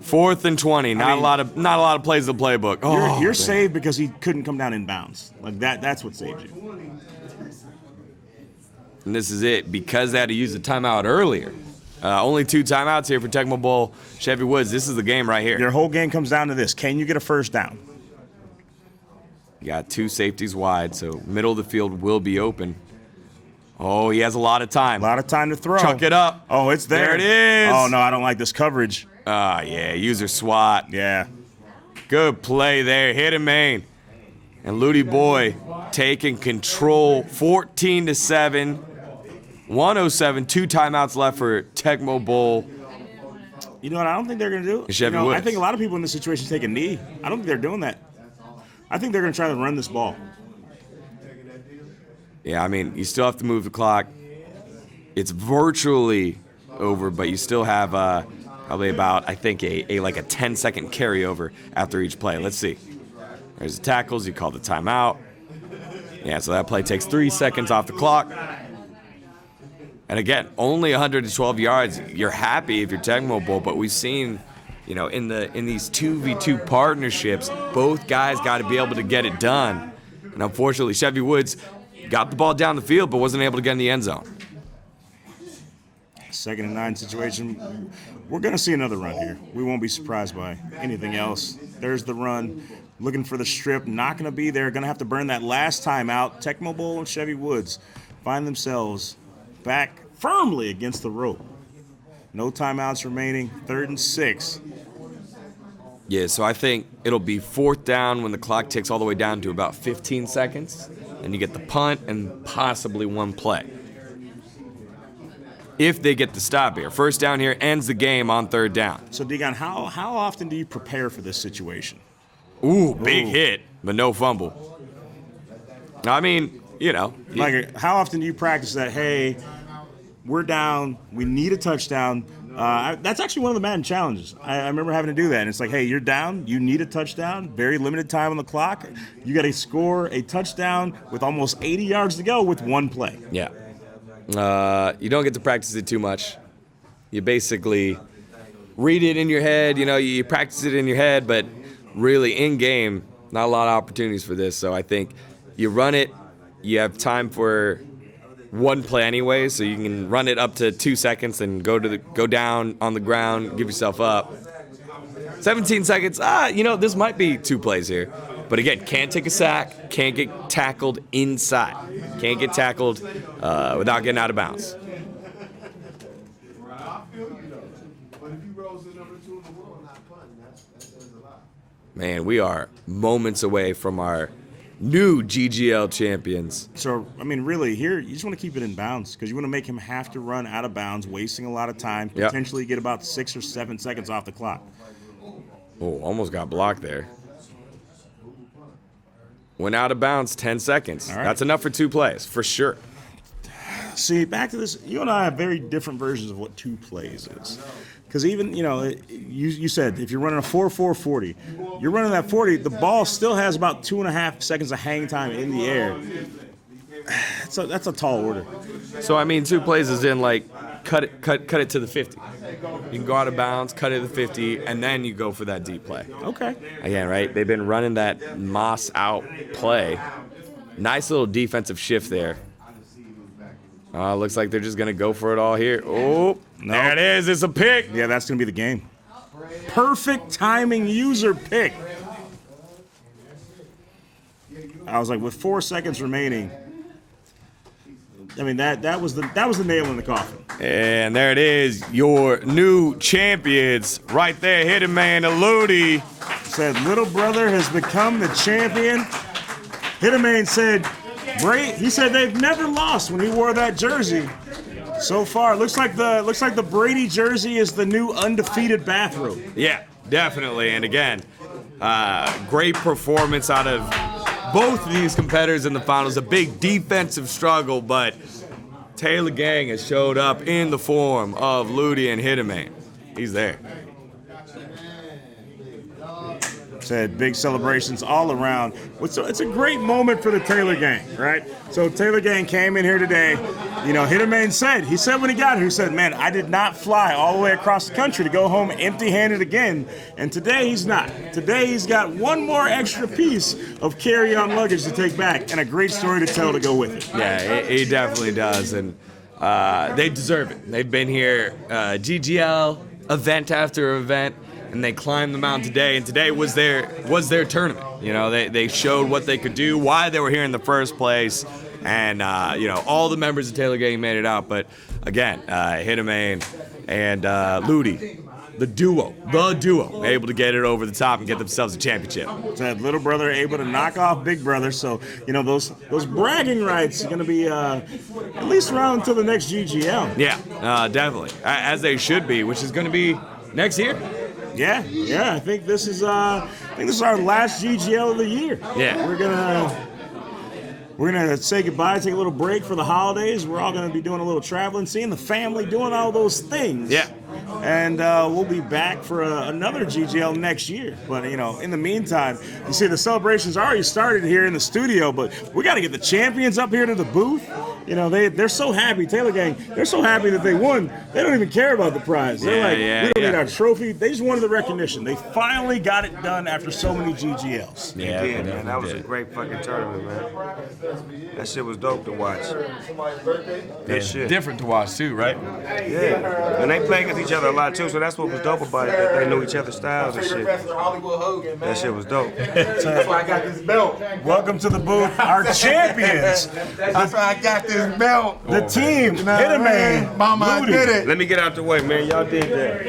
4th and 20. Not a lot of plays in the playbook. Oh, you're saved because he couldn't come down in bounds. Like that's what saved you. And this is it, because they had to use the timeout earlier. Only 2 timeouts here for Tecmo Bowl Chevy Woods. This is the game right here. Your whole game comes down to this. Can you get a first down? You got 2 safeties wide, so middle of the field will be open. Oh, he has a lot of time. A lot of time to throw. Chuck it up. Oh, it's there. There it is. Oh, no, I don't like this coverage. Yeah, user swat. Yeah. Good play there. Hit him, main. And Ludi Boy taking control, 14-7. 107, 2 timeouts left for Tecmo Bowl. You know what I don't think they're going to do? Chevy Woods. I think a lot of people in this situation take a knee. I don't think they're doing that. I think they're going to try to run this ball. Yeah, I mean, you still have to move the clock. It's virtually over, but you still have probably about, I think, a 10-second carryover after each play. Let's see. There's the tackles. You call the timeout. Yeah, so that play takes 3 seconds off the clock. And again, only 112 yards. You're happy if you're Tecmo Bowl, but we've seen, in these 2v2 partnerships, both guys got to be able to get it done. And unfortunately, Chevy Woods got the ball down the field, but wasn't able to get in the end zone. 2nd and 9 situation. We're going to see another run here. We won't be surprised by anything else. There's the run. Looking for the strip. Not going to be there. Going to have to burn that last time out. Tecmo Bowl and Chevy Woods find themselves back firmly against the rope. No timeouts remaining. 3rd and 6. Yeah, so I think it'll be 4th down when the clock ticks all the way down to about 15 seconds. And you get the punt and possibly 1 play. If they get the stop here. 1st down here ends the game on 3rd down. So, Degon, how often do you prepare for this situation? Ooh, big hit, but no fumble. I mean, Like, how often do you practice that, hey, we're down, we need a touchdown? That's actually one of the Madden challenges. I remember having to do that. And it's like, hey, you're down, you need a touchdown, very limited time on the clock. You got to score a touchdown with almost 80 yards to go with 1 play. Yeah. You don't get to practice it too much. You basically read it in your head, you practice it in your head, but really in game, not a lot of opportunities for this. So I think you run it, you have time for 1 play anyway, so you can run it up to 2 seconds and go down on the ground, give yourself up. 17 seconds, this might be 2 plays here. But again, can't take a sack, can't get tackled inside. Can't get tackled without getting out of bounds. Man, we are moments away from our new GGL champions. So, I mean, really, here, you just want to keep it in bounds because you want to make him have to run out of bounds, wasting a lot of time, potentially get about 6 or 7 seconds off the clock. Oh, almost got blocked there. Went out of bounds 10 seconds. Right. That's enough for 2 plays, for sure. See, back to this, you and I have very different versions of what 2 plays is. Because even, you said if you're running a 4-4-40, you're running that 40, the ball still has about 2.5 seconds of hang time in the air. That's a tall order. So, I mean, 2 plays is in, cut it to the 50. You can go out of bounds, cut it to the 50, and then you go for that deep play. Okay. Again, right? They've been running that Moss out play. Nice little defensive shift there. Looks like they're just going to go for it all here. Oh, there it is. It's a pick. Yeah, that's going to be the game. Perfect timing user pick. I was like, with 4 seconds remaining, I mean, that was the nail in the coffin. And there it is, your new champions right there. Hit him, man. Eludi said, little brother has become the champion. Hitterman said, he said they've never lost when he wore that jersey. So far, looks like the Brady jersey is the new undefeated bathrobe. Yeah, definitely. And again, great performance out of both of these competitors in the finals. A big defensive struggle, but Taylor Gang has showed up in the form of Ludi and Hitterman. He's there. Said big celebrations all around. It's a great moment for the Taylor Gang, right? So Taylor Gang came in here today. You know, Hitterman said when he got here, he said, man, I did not fly all the way across the country to go home empty-handed again. And today he's not. Today he's got one more extra piece of carry-on luggage to take back and a great story to tell to go with it. Yeah, he definitely does. And they deserve it. They've been here GGL event after event. And they climbed the mountain today, and today was their tournament. You know, they showed what they could do, why they were here in the first place, and you know, all the members of Taylor Gang made it out. But again, Hitterman and Ludi, the duo, able to get it over the top and get themselves a championship. Said little brother able to knock off big brother, so you know those bragging rights are going to be at least around until the next GGL. Yeah, definitely, as they should be, which is going to be next year. Yeah. I think this is our last GGL of the year. Yeah. We're gonna say goodbye, take a little break for the holidays. We're all gonna be doing a little traveling, seeing the family, doing all those things. Yeah. And we'll be back for another GGL next year. But you know, in the meantime, you see the celebrations already started here in the studio. But we got to get the champions up here to the booth. You know, they're so happy, Taylor Gang. They're so happy that they won. They don't even care about the prize. They're like, we don't need our trophy. They just wanted the recognition. They finally got it done after so many GGLs. Yeah, man. That was a great fucking tournament, man. That shit was dope to watch. Good shit. Different to watch too, right? Yeah. And they played against each other a lot too, so that's what was dope about it, that they knew each other's styles and shit. That shit was dope. That's why I got this belt. Welcome to the booth, our champions. That's why I got this belt. The team, Hitterman, Mama, I did it. Let me get out the way, man. Y'all did that.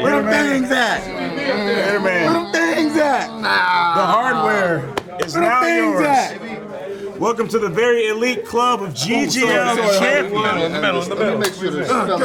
Where them things at? Hitterman. Where them things at? The hardware is now yours. Welcome to the very elite club of GGL champions. In the middle.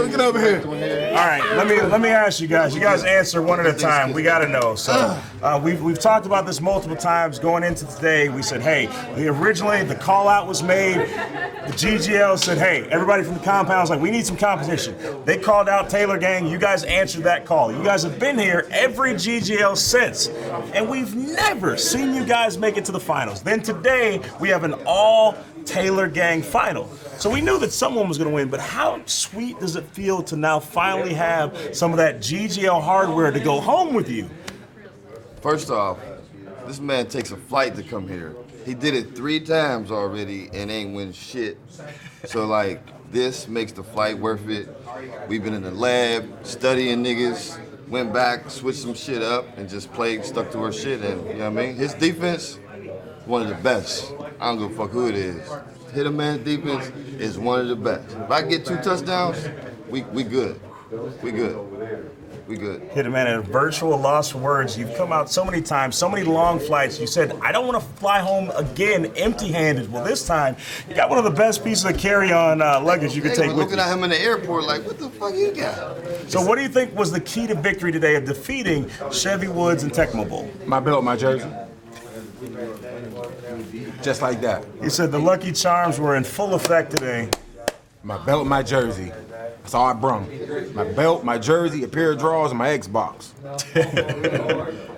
Get over here. All right, let me ask you guys. You guys answer one at a time. We got to know. So we've talked about this multiple times going into today. We said, hey, originally the call out was made. The GGL said, hey, everybody from the compound was like, we need some competition. They called out Taylor Gang. You guys answered that call. You guys have been here every GGL since, and we've never seen you guys make it to the finals. Then today we have an all Taylor Gang final. So we knew that someone was going to win, but how sweet does it feel to now finally have some of that GGL hardware to go home with you? First off, this man takes a flight to come here. He did it 3 times already and ain't win shit. So like, this makes the flight worth it. We've been in the lab, studying niggas, went back, switched some shit up, and just played, stuck to our shit, and you know what I mean? His defense, one of the best. I don't give a fuck who it is. Hitterman's defense is one of the best. If I get 2 touchdowns, we good. We good. We good. Hitterman, at a virtual loss for words. You've come out so many times, so many long flights. You said, I don't want to fly home again empty-handed. Well, this time, you got one of the best pieces of carry-on luggage you could take with you. Looking at him in the airport like, what the fuck you got? So what do you think was the key to victory today of defeating Chevy Woods and Tecmo Bowl? My belt, my jersey. Just like that. He said the Lucky Charms were in full effect today. My belt, my jersey. That's all I brung. My belt, my jersey, a pair of drawers, and my Xbox.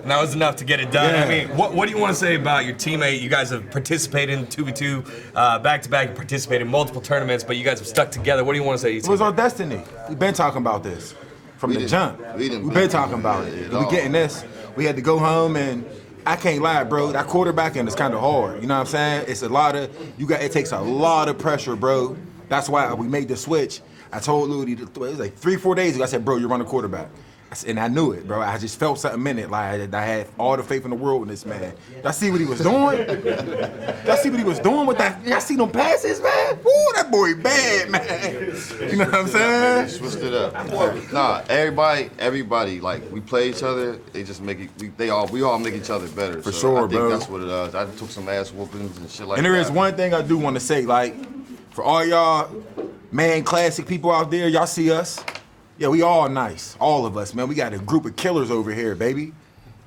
that was enough to get it done. Yeah. I mean, what do you want to say about your teammate? You guys have participated in 2v2, back-to-back. You participated in multiple tournaments, but you guys have stuck together. What do you want to say to your It was teammate? our destiny. We've been talking about this from the jump. We've been talking about it. We getting this. We had to go home, and I can't lie, bro. That quarterbacking is kind of hard. You know what I'm saying? It's a lot of it takes a lot of pressure, bro. That's why we made the switch. I told Ludi, it was like 3-4 days ago. I said, bro, you're running quarterback. And I knew it, bro. I just felt something in it. Like I had all the faith in the world in this man. Y'all see what he was doing? Y'all see what he was doing with that? Y'all see them passes, man? Ooh, that boy bad, man. You know what I'm saying? Switched it up. Nah, everybody, like we play each other. They just make it. We all make each other better. For so sure, I think bro. that's what it is. I took some ass whoopings and shit like And that. there is one thing I do want to say, like, for all y'all man classic people out there, y'all see us. Yeah, we all nice. All of us, man. We got a group of killers over here, baby.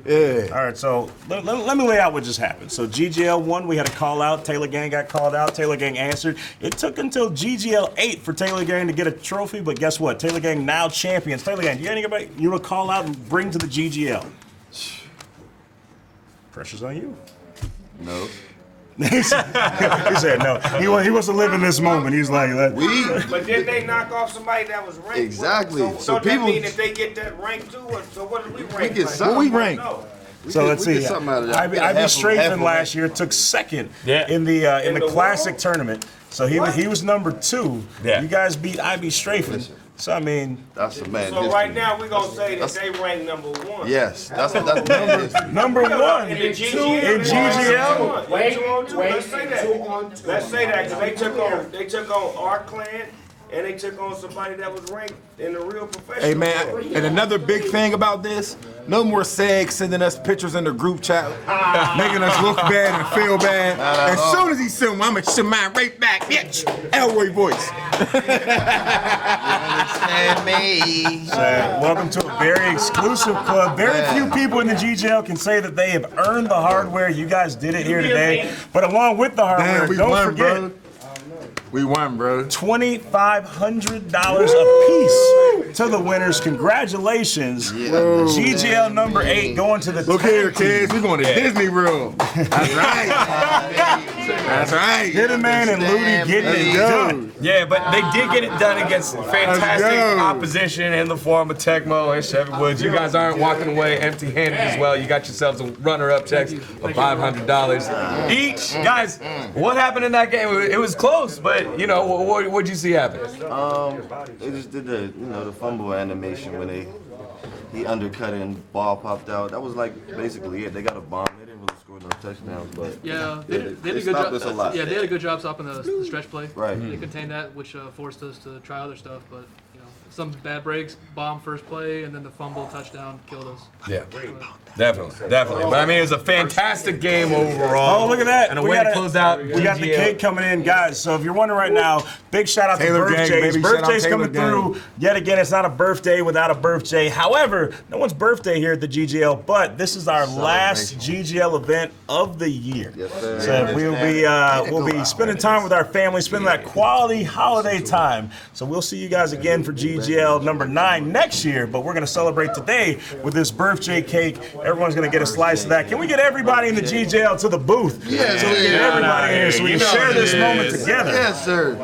Yeah. All right, so let me lay out what just happened. So GGL 1, we had a call out. Taylor Gang got called out. Taylor Gang answered. It took until GGL 8 for Taylor Gang to get a trophy, but guess what? Taylor Gang now champions. Taylor Gang, you got anybody you want to call out and bring to the GGL? Pressure's on you. No. He said no. He wants to live in this moment. He's like, But did they knock off somebody that was ranked? Exactly. So So that people- mean if they get that rank too? So what did we rank? get like? something. What we rank? No. so let's we see. get something out of that. IB We got half Strafen of last it. year took second Yeah. in the the classic world? tournament. So he was number 2. Yeah. You guys beat IB Strafen. So I mean, That's a man. So right now we're gonna say that they rank number 1. Yes, that's man history. number 1 In the GGL. in GGL. Wait, 2-on-2. Let's say that. Let's say that because they took on our clan and they took on somebody that was ranked in the real professional. Hey, man, world. and another big thing about this, no more SAG sending us pictures in the group chat, making us look bad and feel bad. As soon as he send them, I'm going to send mine right back, bitch. Elroy voice. Understand me. Welcome to a very exclusive club. Very few people in the GGL can say that they have earned the hardware. You guys did it here today. But along with the hardware, Damn, we don't won, forget, bro. We won, bro. $2,500 apiece to the winners. Congratulations. GGL number 8 going to the Look tag here, team. kids. We going to Disney World. That's right. That's right. Hitman and Ludi getting it done. Yeah, but they did get it done against fantastic go. opposition in the form of Tecmo and Chevy Woods. You guys aren't walking away empty-handed as well. You got yourselves a runner-up checks of $500 each. Guys, what happened in that game? It was close, but you know, what'd you see happen? They just did the fumble animation when he undercut it and ball popped out. That was like basically it. They got a bomb. They didn't really score no touchdowns, but Yeah, they did a good stopped job. us a lot. Yeah, they did a good job stopping the stretch play. Right. They contained that, which forced us to try other stuff. But you know, some bad breaks, bomb first play, and then the fumble touchdown killed us. Yeah, definitely. But I mean, it was a fantastic game overall. Oh, look at that. And a We way got to a- close out We got the GGL. cake coming in, guys. So if you're wondering right now, big shout out Taylor to Gang, birthdays. baby. Shout out Birthdays Taylor coming through yet again. It's not a birthday without a birthday. However, no one's birthday here at the GGL, but this is our last GGL event of the year. Yes, sir. So we'll be spending time with our family, spending that quality holiday time. So we'll see you guys again for GGL number 9 next year. But we're gonna celebrate today with this birthday cake. Everyone's gonna get a slice of that. Can we get everybody in the GGL to the booth? Yeah, So we get everybody in here so we can share this moment together. Yes, sir.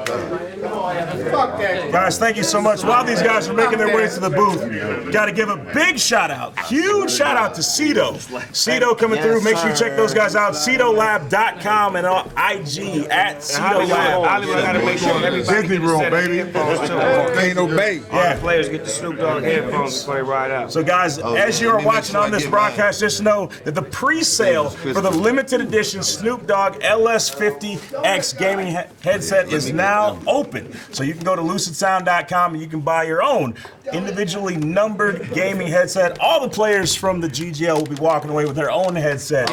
Guys, thank you so much. While these guys are making their way to the booth, got to give a big shout out, huge shout out to Cito. Cito coming through. Make sure you check those guys out. CitoLab.com and on IG at CitoLab. Hollywood got to make sure everybody Disney World, baby. Ain't no bait. Yeah, players get the Snoop Dogg headphones before they ride out. So guys, as you are watching on this broadcast, just know that the pre-sale for the limited edition Snoop Dogg LS50X gaming headset is now open. So you can go to lucidsound.com and you can buy your own individually numbered gaming headset. All the players from the GGL will be walking away with their own headset.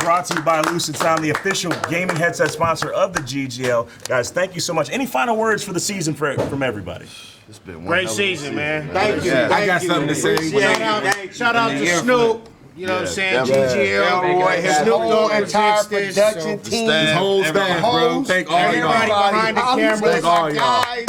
Brought to you by Lucid Sound, the official gaming headset sponsor of the GGL. Guys, thank you so much. Any final words for the season from everybody? It's been one Great hell of a season, man. Thank you. I got something to say. Shout out to Snoop. You know what I'm saying? definitely. GGL, Roy, his Snoop Dogg entire production team. Staff, Whole everybody. staff, bro. Thank all Everybody y'all. behind the camera. Thank all y'all. Guys,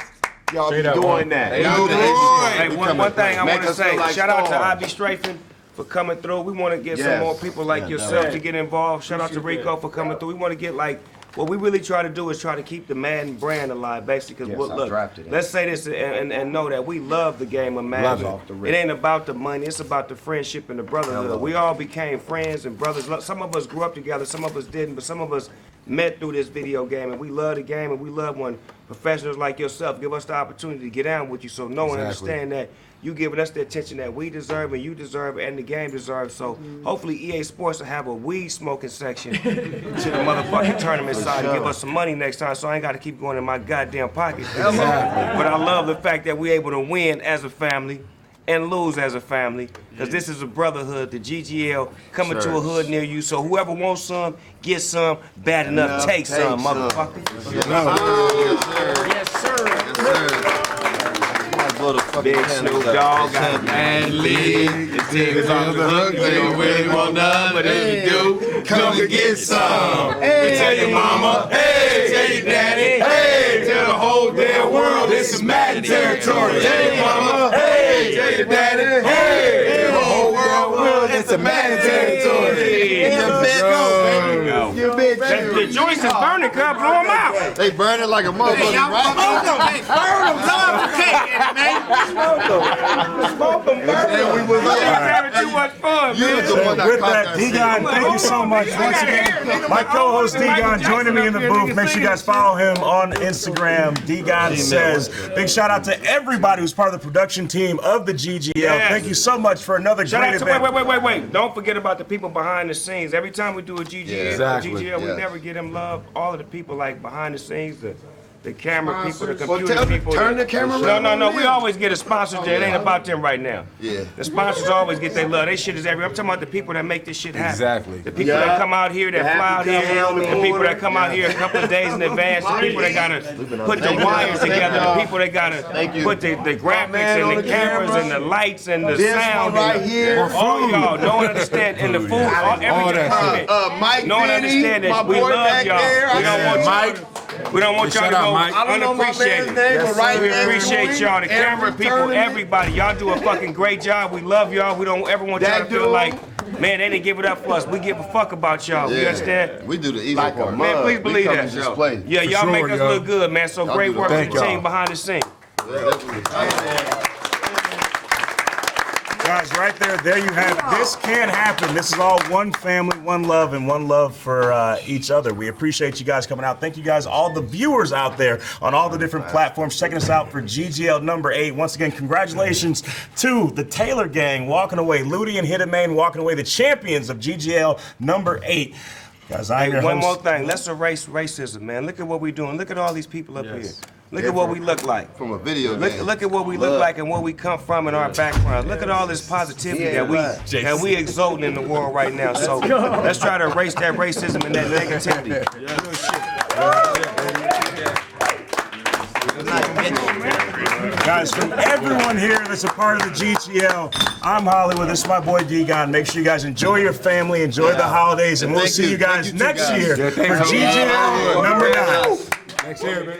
y'all be Straight up, doing man. that. Y'all do that shit. Hey, We one coming thing I make want to us say, feel like shout out to stars. Ivy Strafing for coming through. We want to get some Yes. more people like yourself to get involved. Shout out to Rico for coming through. We want to get like, what we really try to do is try to keep the Madden brand alive, basically. Because Yes, I look, drafted it. let's say this and know that we love the game of Madden. Love it. It ain't about the money. It's about the friendship and the brotherhood. We all became friends and brothers. Look, some of us grew up together. Some of us didn't, but some of us met through this video game, and we love the game, and we love when professionals like yourself give us the opportunity to get down with you. So know and understand that you giving us the attention that we deserve and you deserve and the game deserves. So hopefully EA Sports will have a weed smoking section to the motherfucking tournament side to give us some money next time, so I ain't got to keep going in my goddamn pocket. But I love the fact that we able to win as a family and lose as a family, because this is a brotherhood, the GGL coming to a hood near you. So whoever wants some, get some. Bad enough, take some, motherfucker. Yes, sir. Big Snoop Dogg got a Man, leave. The team is on the hook. They don't really want none, but if you do, come and get some. Hey, tell your mama, hey, tell your daddy, hey, tell the whole damn world this is Madden territory. Tell your mama, hey, tell your daddy, hey, tell the whole world it's a Madden territory. There you go. The joints is burning, cuz blow them out. They burning like a motherfucker, right? Smoke them, burn them. We was Having too much fun, You man. was the one that With caught that, D-Gon, thank you so much once again. My co-host D-Gon joining me in the booth. Make sure you guys follow him on Instagram. D-Gon says. Big shout out to everybody who's part of the production team of the GGL. Yes. Thank you so much for another Shout great out to, event. wait. Don't forget about the people behind the scenes. Every time we do a GGL, exactly. we never give them love. All of the people like behind the scenes, the camera people, the Well, computer people. turn the camera around. No. We always get a sponsor there. It ain't about them right now. Yeah. The sponsors always get their love. They shit is everywhere. I'm talking about the people that make this shit happen. Exactly. The people that come out here, that fly out here, the people that come out here a couple of days in advance, the people that gotta put the wires together, the people that gotta put the graphics and the cameras and the lights and the sound. right here. All y'all, no one understand, and the food, every department. Mike No one understand my that we boy love back y'all. there. We don't want Mike. We don't want y'all to go I don't know my man's unappreciated. name, but right We every appreciate week, y'all, the camera every people, tournament. everybody. Y'all do a fucking great job. We love y'all. We don't ever want y'all to That feel dude. like, man, they didn't give it up for us. We give a fuck about y'all. You understand? We do the easy Like a part. Man, please We believe come that. and just play. Yeah, y'all sure, make us yo. look good, man. So great do work the- to Thank the team y'all. behind the scenes. Guys, right there you have it. This can't happen. This is all one family, one love, and one love for each other. We appreciate you guys coming out. Thank you guys, all the viewers out there on all the different platforms, checking us out for GGL number 8. Once again, congratulations to the Taylor gang walking away. Ludi and Hittermain walking away, the champions of GGL number 8. Guys, I'm your One host. more thing. Let's erase racism, man. Look at what we're doing. Look at all these people up here. Look at what we look like. From a video game. Look at what we look like and where we come from in our background. Look at all this positivity that we exuding in the world right now. So let's try to erase that racism and that negativity. Guys, from everyone here that's a part of the GGL, I'm Hollywood. This is my boy D-Gon. Make sure you guys enjoy your family, enjoy the holidays, and we'll see you guys next year for GGL number 9. Next year, man.